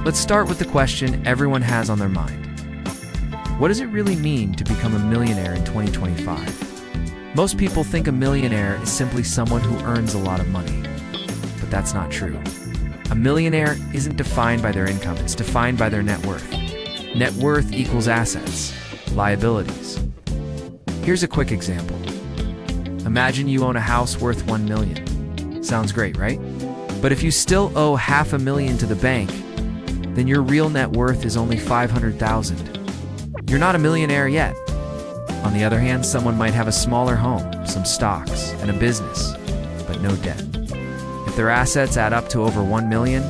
Let's start with the question everyone has on their mind. What does it really mean to become a millionaire in 2025? Most people think a millionaire is simply someone who earns a lot of money. But that's not true. A millionaire isn't defined by their income, it's defined by their net worth. Net worth equals assets, liabilities. Here's a quick example. Imagine you own a house worth $1 million. Sounds great, right? But if you still owe $500,000 to the bank, then your real net worth is only $500,000. You're not a millionaire yet. On the other hand, someone might have a smaller home, some stocks, and a business, but no debt. If their assets add up to over $1 million,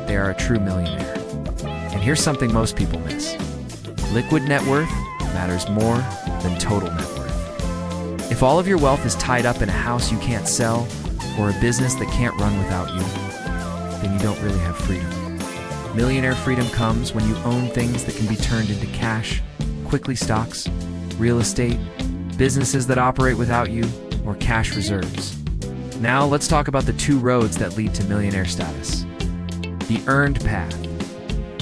they are a true millionaire. And here's something most people miss. Liquid net worth matters more than total net worth. If all of your wealth is tied up in a house you can't sell, or a business that can't run without you, then you don't really have freedom. Millionaire freedom comes when you own things that can be turned into cash, quickly stocks, real estate, businesses that operate without you, or cash reserves. Now let's talk about the two roads that lead to millionaire status. The earned path.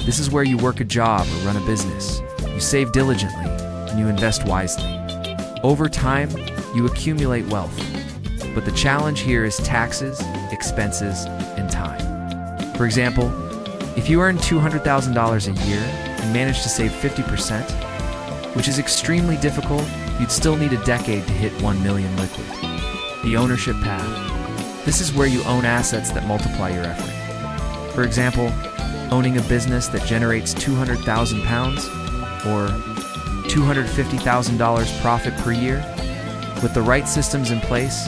This is where you work a job or run a business. You save diligently and you invest wisely. Over time, you accumulate wealth. But the challenge here is taxes, expenses, and time. For example, if you earn $200,000 a year and manage to save 50%, which is extremely difficult, you'd still need a decade to hit 1 million liquid. The ownership path. This is where you own assets that multiply your effort. For example, owning a business that generates 200,000 pounds or $250,000 profit per year. With the right systems in place,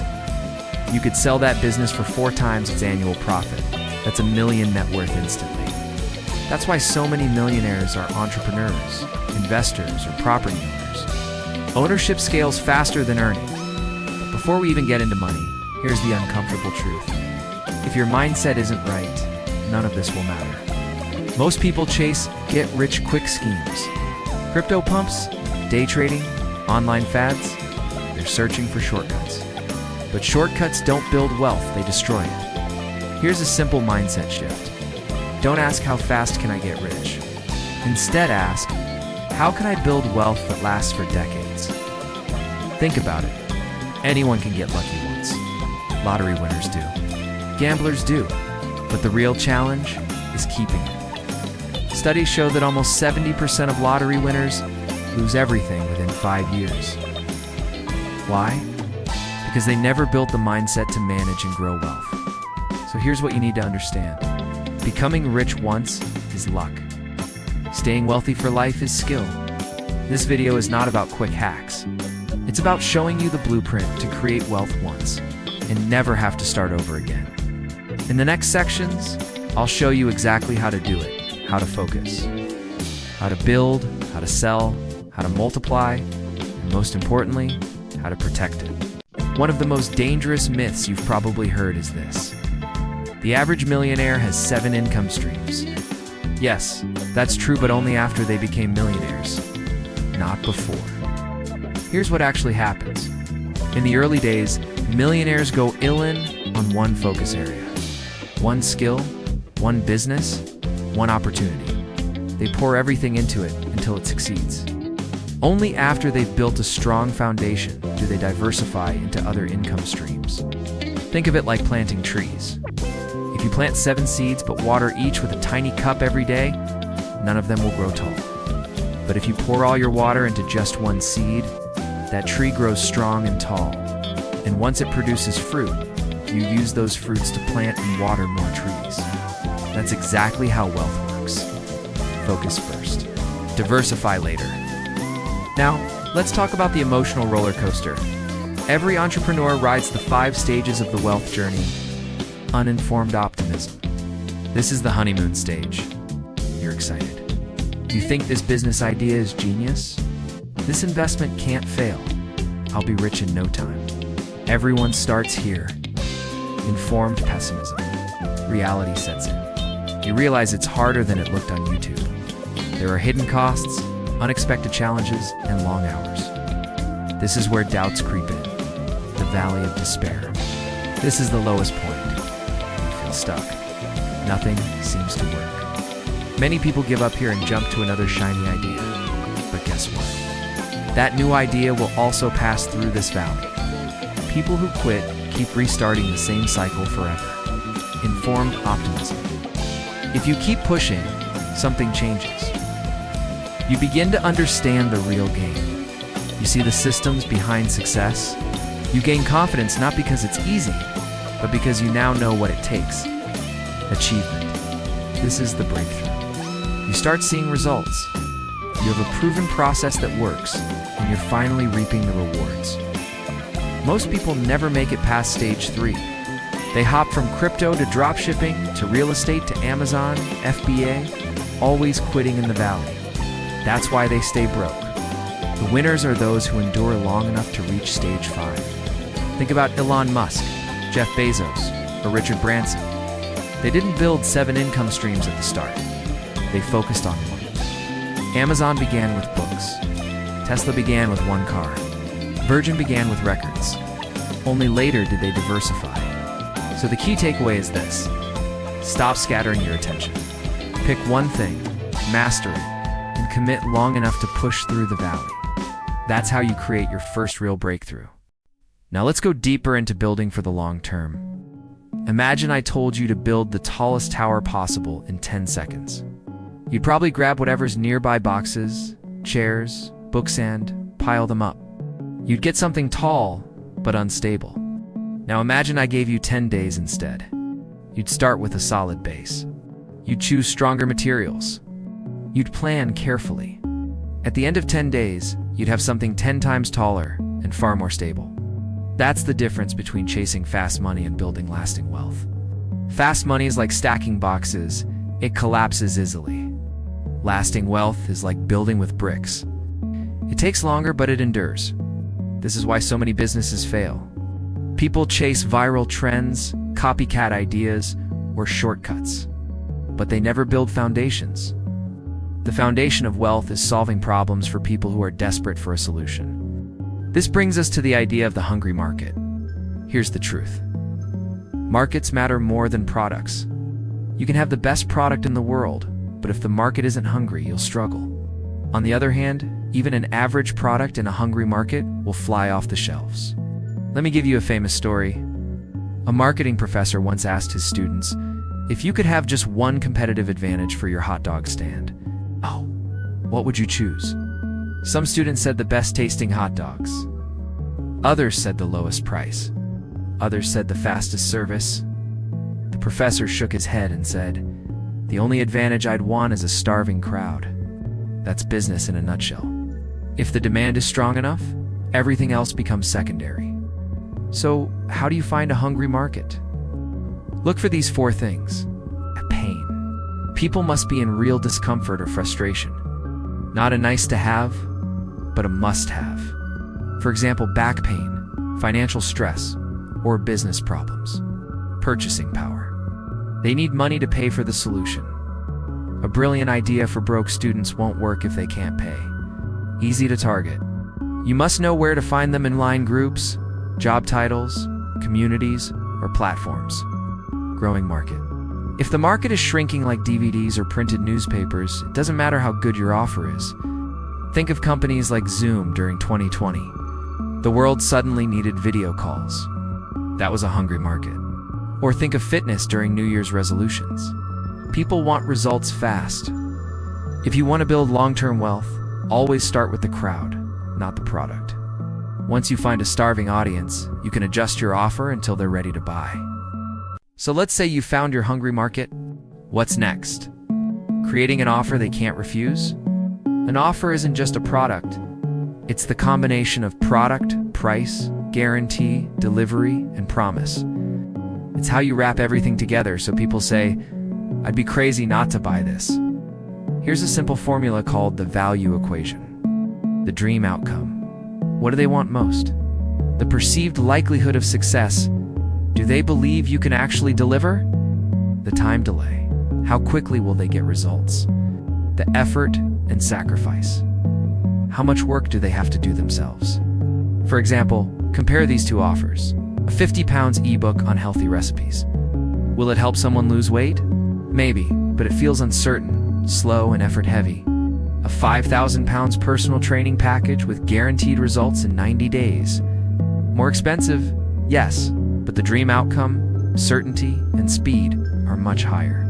you could sell that business for 4 times its annual profit. That's $1 million net worth instantly. That's why so many millionaires are entrepreneurs, investors, or property owners. Ownership scales faster than earning. But before we even get into money, here's the uncomfortable truth. If your mindset isn't right, none of this will matter. Most people chase get-rich-quick schemes. Crypto pumps, day trading, online fads, they're searching for shortcuts. But shortcuts don't build wealth, they destroy it. Here's a simple mindset shift. Don't ask how fast can I get rich. Instead ask, how can I build wealth that lasts for decades? Think about it. Anyone can get lucky once. Lottery winners do. Gamblers do. But the real challenge is keeping it. Studies show that almost 70% of lottery winners lose everything within 5 years. Why? Because they never built the mindset to manage and grow wealth. So here's what you need to understand. Becoming rich once is luck. Staying wealthy for life is skill. This video is not about quick hacks. It's about showing you the blueprint to create wealth once and never have to start over again. In the next sections, I'll show you exactly how to do it, how to focus, how to build, how to sell, how to multiply, and most importantly, how to protect it. One of the most dangerous myths you've probably heard is this. The average millionaire has 7 income streams. Yes, that's true, but only after they became millionaires, not before. Here's what actually happens. In the early days, millionaires go all-in on one focus area. One skill, one business, one opportunity. They pour everything into it until it succeeds. Only after they've built a strong foundation do they diversify into other income streams. Think of it like planting trees. If you plant 7 seeds but water each with a tiny cup every day, none of them will grow tall. But if you pour all your water into just one seed, that tree grows strong and tall. And once it produces fruit, you use those fruits to plant and water more trees. That's exactly how wealth works. Focus first. Diversify later. Now, let's talk about the emotional roller coaster. Every entrepreneur rides the 5 stages of the wealth journey. Uninformed optimism. This is the honeymoon stage. You're excited. You think this business idea is genius? This investment can't fail. I'll be rich in no time. Everyone starts here. Informed pessimism. Reality sets in. You realize it's harder than it looked on YouTube. There are hidden costs, unexpected challenges, and long hours. This is where doubts creep in. The valley of despair. This is the lowest point. You feel stuck. Nothing seems to work. Many people give up here and jump to another shiny idea. But guess what? That new idea will also pass through this valley. People who quit keep restarting the same cycle forever. Informed optimism. If you keep pushing, something changes. You begin to understand the real game. You see the systems behind success. You gain confidence not because it's easy, but because you now know what it takes. Achievement. This is the breakthrough. You start seeing results. You have a proven process that works, and you're finally reaping the rewards. Most people never make it past stage 3. They hop from crypto to dropshipping, to real estate, to Amazon, FBA, always quitting in the valley. That's why they stay broke. The winners are those who endure long enough to reach stage 5. Think about Elon Musk, Jeff Bezos, or Richard Branson. They didn't build 7 income streams at the start. They focused on one. Amazon began with books. Tesla began with 1 car. Virgin began with records. Only later did they diversify. So the key takeaway is this: stop scattering your attention. Pick one thing, master it, and commit long enough to push through the valley. That's how you create your first real breakthrough. Now let's go deeper into building for the long term. Imagine I told you to build the tallest tower possible in 10 seconds. You'd probably grab whatever's nearby: boxes, chairs, books, and pile them up. You'd get something tall, but unstable. Now imagine I gave you 10 days instead. You'd start with a solid base. You'd choose stronger materials. You'd plan carefully. At the end of 10 days, you'd have something 10 times taller and far more stable. That's the difference between chasing fast money and building lasting wealth. Fast money is like stacking boxes. It collapses easily. Lasting wealth is like building with bricks. It takes longer, but it endures. This is why so many businesses fail. People chase viral trends, copycat ideas, or shortcuts. But they never build foundations. The foundation of wealth is solving problems for people who are desperate for a solution. This brings us to the idea of the hungry market. Here's the truth. Markets matter more than products. You can have the best product in the world, but if the market isn't hungry, you'll struggle. On the other hand, even an average product in a hungry market will fly off the shelves. Let me give you a famous story. A marketing professor once asked his students, if you could have just one competitive advantage for your hot dog stand, what would you choose? Some students said the best tasting hot dogs. Others said the lowest price. Others said the fastest service. The professor shook his head and said, the only advantage I'd want is a starving crowd. That's business in a nutshell. If the demand is strong enough, everything else becomes secondary. So, how do you find a hungry market? Look for these 4 things. Pain. People must be in real discomfort or frustration. Not a nice to have, but a must have. For example, back pain, financial stress, or business problems. Purchasing power. They need money to pay for the solution. A brilliant idea for broke students won't work if they can't pay. Easy to target. You must know where to find them in line groups, job titles, communities, or platforms. Growing market. If the market is shrinking like DVDs or printed newspapers, it doesn't matter how good your offer is. Think of companies like Zoom during 2020. The world suddenly needed video calls. That was a hungry market. Or think of fitness during New Year's resolutions. People want results fast. If you want to build long-term wealth, always start with the crowd, not the product. Once you find a starving audience, you can adjust your offer until they're ready to buy. So let's say you found your hungry market. What's next? Creating an offer they can't refuse? An offer isn't just a product. It's the combination of product, price, guarantee, delivery, and promise. It's how you wrap everything together so people say, I'd be crazy not to buy this. Here's a simple formula called the value equation. The dream outcome. What do they want most? The perceived likelihood of success. Do they believe you can actually deliver? The time delay. How quickly will they get results? The effort and sacrifice. How much work do they have to do themselves? For example, compare these 2 offers. A 50 pounds ebook on healthy recipes. Will it help someone lose weight? Maybe, but it feels uncertain, slow, and effort-heavy. A 5,000 pounds personal training package with guaranteed results in 90 days. More expensive? Yes, but the dream outcome, certainty, and speed are much higher.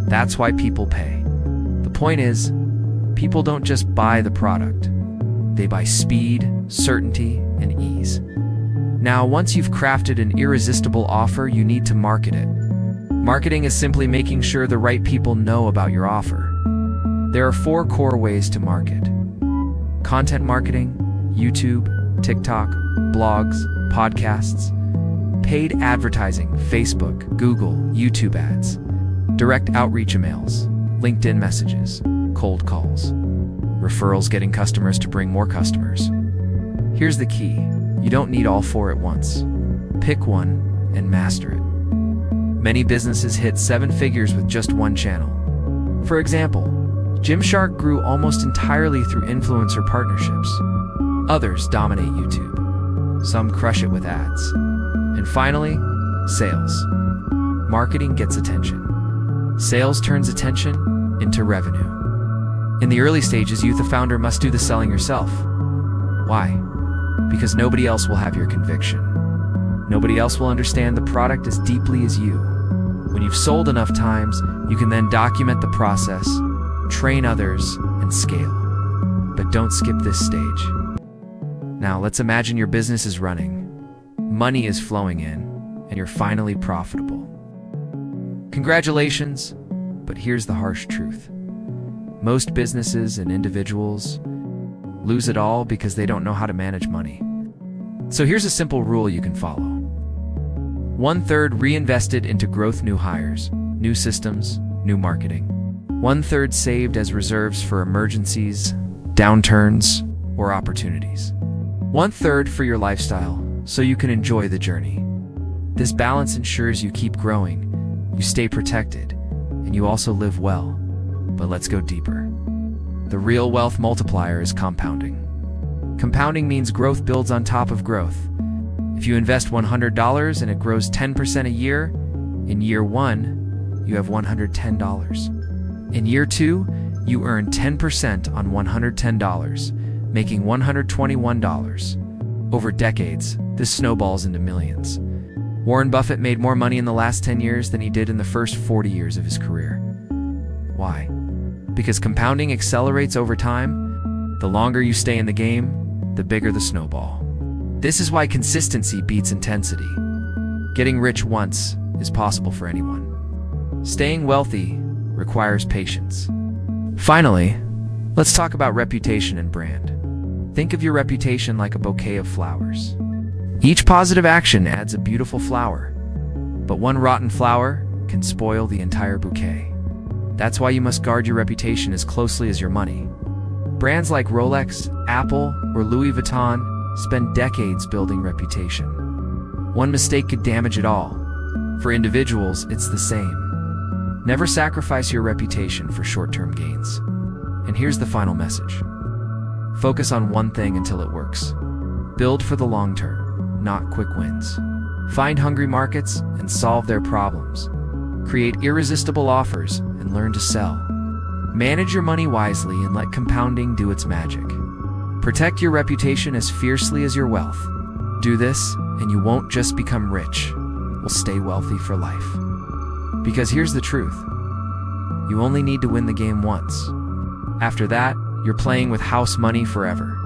That's why people pay. The point is, people don't just buy the product. They buy speed, certainty, and ease. Now, once you've crafted an irresistible offer, you need to market it. Marketing is simply making sure the right people know about your offer. There are 4 core ways to market: content marketing, YouTube, TikTok, blogs, podcasts; paid advertising, Facebook, Google, YouTube ads; direct outreach emails, LinkedIn messages, cold calls; referrals, getting customers to bring more customers. Here's the key: you don't need all 4 at once. Pick one and master it. Many businesses hit 7 figures with just one channel. For example, Gymshark grew almost entirely through influencer partnerships. Others dominate YouTube. Some crush it with ads. And finally, sales. Marketing gets attention. Sales turns attention into revenue. In the early stages, you, the founder, must do the selling yourself. Why? Because nobody else will have your conviction. Nobody else will understand the product as deeply as you. When you've sold enough times, you can then document the process, train others, and scale. But don't skip this stage. Now, let's imagine your business is running. Money is flowing in, and you're finally profitable. Congratulations, but here's the harsh truth. Most businesses and individuals lose it all because they don't know how to manage money. So here's a simple rule you can follow. 1/3 reinvested into growth, new hires, new systems, new marketing. 1/3 saved as reserves for emergencies, downturns, or opportunities. 1/3 for your lifestyle, so you can enjoy the journey. This balance ensures you keep growing, you stay protected, and you also live well. But let's go deeper. The real wealth multiplier is compounding. Compounding means growth builds on top of growth. If you invest $100 and it grows 10% a year, in year 1, you have $110. In year 2, you earn 10% on $110, making $121. Over decades, this snowballs into millions. Warren Buffett made more money in the last 10 years than he did in the first 40 years of his career. Why? Because compounding accelerates over time. The longer you stay in the game, the bigger the snowball. This is why consistency beats intensity. Getting rich once is possible for anyone. Staying wealthy requires patience. Finally, let's talk about reputation and brand. Think of your reputation like a bouquet of flowers. Each positive action adds a beautiful flower, but one rotten flower can spoil the entire bouquet. That's why you must guard your reputation as closely as your money. Brands like Rolex, Apple, or Louis Vuitton spend decades building reputation. One mistake could damage it all. For individuals, it's the same. Never sacrifice your reputation for short-term gains. And here's the final message. Focus on one thing until it works. Build for the long term, not quick wins. Find hungry markets and solve their problems. Create irresistible offers and learn to sell. Manage your money wisely and let compounding do its magic. Protect your reputation as fiercely as your wealth. Do this, and you won't just become rich, you'll stay wealthy for life. Because here's the truth. You only need to win the game once. After that, you're playing with house money forever.